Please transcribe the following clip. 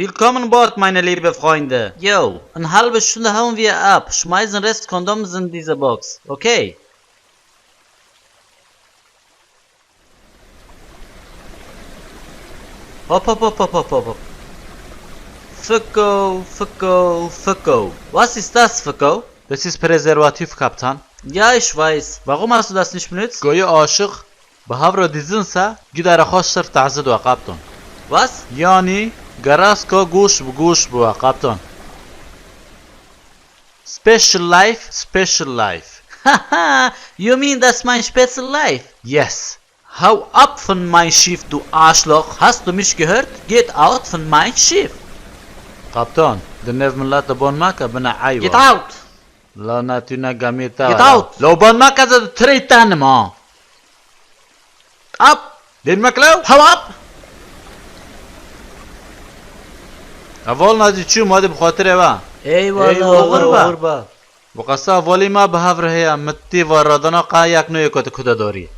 Willkommen Bord, meine liebe Freunde. Yo, eine halbe Stunde hauen wir ab. Schmeißen Rest Kondoms in diese Box. Okay. Hopp, hopp, hopp, hopp, hopp, hopp. Fiko, Fiko, Fiko. Was ist das, Fiko? Das ist Präservativ, Kaptan. Ja, ich weiß. Warum hast du das nicht benutzt? Goyi aşık. Behavro dizinsa gidara khoşsır ta'zid wa Kaptan. Was? Yani garasko gush bgush bu Kaptan. Special life, special life. Haha, you mean that's my special life? Yes. Hau ab von mein Schiff, du Arschloch. Hast du mich gehört? Get out von mein Schiff. Kaptan, denev millat bon maka bina aywa. Get out. لا ناتينا قميتا Get out. لو بان ما كذا تريتان ما Up. لين مكلو Hau ab. أول نادي شو ما دي بخاطر إيوه Eyvallah غربة. وقصة أولي ما بهافر هي متي وردنا قايك نو يكوت كودا دوري